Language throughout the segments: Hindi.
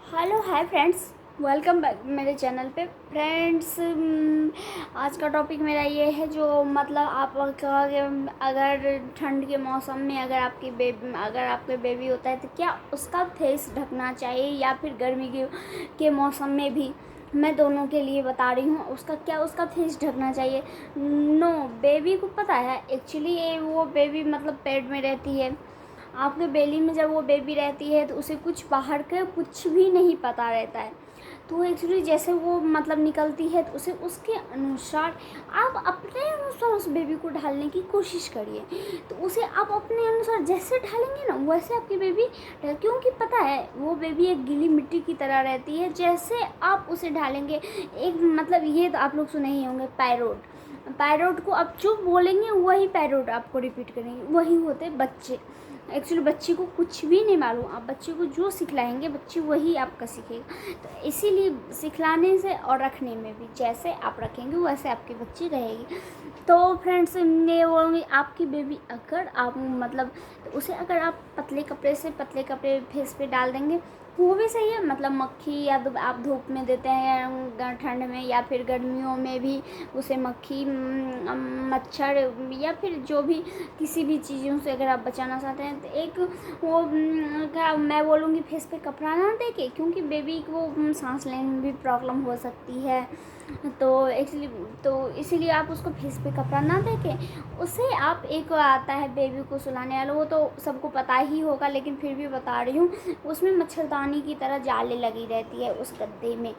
Hello hi friends, welcome back मेरे चैनल पे। फ्रेंड्स, आज का टॉपिक मेरा ये है जो मतलब आप कहोगे, अगर ठंड के मौसम में अगर आपके बेबी होता है तो क्या उसका फेस ढकना चाहिए या फिर गर्मी के मौसम में भी। मैं दोनों के लिए बता रही हूँ उसका फेस ढकना चाहिए। नो, बेबी को पता है एक्चुअली वो बेबी मतलब पेट में रहती है। आपके बेली में जब वो बेबी रहती है तो उसे कुछ बाहर का कुछ भी नहीं पता रहता है। तो एक्चुअली जैसे वो मतलब निकलती है तो उसे उसके अनुसार आप अपने अनुसार उस बेबी को ढालने की कोशिश करिए। तो उसे आप अपने अनुसार जैसे ढालेंगे ना वैसे आपकी बेबी क्योंकि पता है वो बेबी एक गीली मिट्टी की तरह रहती है। जैसे आप उसे ढालेंगे, एक मतलब ये तो आप लोग सुने ही होंगे, पैरोट को आप जो बोलेंगे वही पैरोट आपको रिपीट करेंगे, वही होते बच्चे। एक्चुअली बच्चे को कुछ भी नहीं मालूम, आप बच्चे को जो सिखलाएंगे बच्चे वही आपका सीखेगा। तो इसीलिए सिखलाने से और रखने में भी जैसे आप रखेंगे वैसे आपकी बच्ची रहेगी। तो फ्रेंड्स, ये बोलूँगी आपकी बेबी अगर आप मतलब तो उसे अगर आप पतले कपड़े फेस पे डाल देंगे वो भी सही है। मतलब मक्खी या आप धूप में देते हैं ठंड में या फिर गर्मियों में भी उसे मक्खी मच्छर या फिर जो भी किसी भी चीज़ों से अगर आप बचाना चाहते हैं तो एक वो क्या मैं बोलूँगी फेस पे कपड़ा ना दे के, क्योंकि बेबी को सांस लेने में भी प्रॉब्लम हो सकती है। तो इसीलिए आप उसको फेस पे कपड़ा ना दे के उसे आप एक आता है बेबी को सुलाने वाला, वो तो सबको पता ही होगा लेकिन फिर भी बता रही हूँ। उसमें मच्छरदानी की तरह जाली लगी रहती है उस गद्दे में,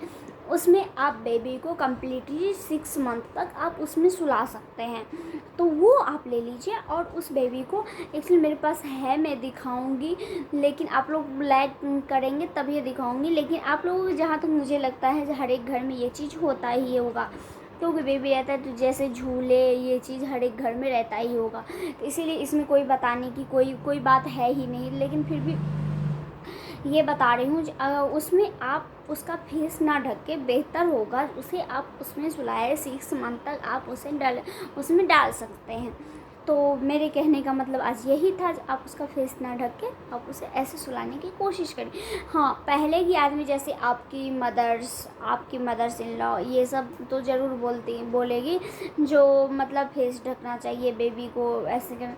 उसमें आप बेबी को कम्प्लीटली 6 मंथ तक आप उसमें सुला सकते हैं। तो वो आप ले लीजिए और उस बेबी को एक्चुअली मेरे पास है, मैं दिखाऊंगी, लेकिन आप लोग लाइक करेंगे तब ये दिखाऊंगी। लेकिन आप लोगों को जहाँ तक मुझे लगता है हर एक घर में ये चीज़ होता ही होगा, क्योंकि बेबी रहता है तो जैसे झूले ये चीज़ हर एक घर में रहता ही होगा। तो इसीलिए इसमें कोई बताने की कोई बात है ही नहीं, लेकिन फिर भी ये बता रही हूँ। उसमें आप उसका फेस ना ढक के बेहतर होगा उसे आप उसमें सुलाए 6 मंथ तक आप उसमें डाल सकते हैं। तो मेरे कहने का मतलब आज यही था, आप उसका फेस ना ढक के आप उसे ऐसे सुलाने की कोशिश करें। हाँ, पहले की आदमी जैसे आपकी मदर्स इन लॉ ये सब तो ज़रूर बोलेगी जो मतलब फेस ढकना चाहिए बेबी को ऐसे कर।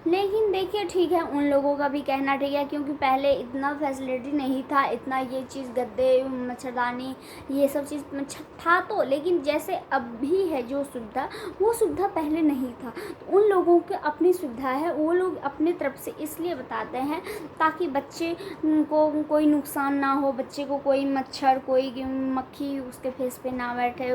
लेकिन देखिए ठीक है, उन लोगों का भी कहना ठीक है, क्योंकि पहले इतना फैसिलिटी नहीं था, इतना ये चीज़ गद्दे मच्छरदानी ये सब चीज़ था तो, लेकिन जैसे अभी है जो सुविधा वो सुविधा पहले नहीं था। तो उन लोगों की अपनी सुविधा है, वो लोग अपनी तरफ से इसलिए बताते हैं ताकि बच्चे को कोई नुकसान ना हो, बच्चे को कोई मच्छर कोई मक्खी उसके फेस पे ना बैठे,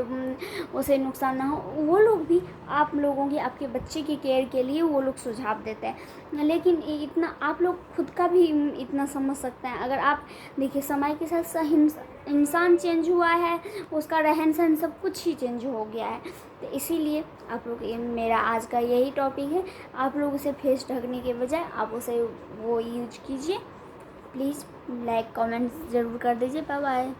उसे नुकसान ना हो। वो लोग भी आप लोगों की आपके बच्चे की केयर के लिए वो लोग सुझाव देते हैं। लेकिन इतना आप लोग खुद का भी इतना समझ सकते हैं। अगर आप देखिए समय के साथ इंसान चेंज हुआ है, उसका रहन सहन सब कुछ ही चेंज हो गया है। तो इसीलिए आप लोग मेरा आज का यही टॉपिक है, आप लोग उसे फेस ढकने के बजाय आप उसे वो यूज कीजिए। प्लीज़ लाइक कमेंट ज़रूर कर दीजिए। Bye bye.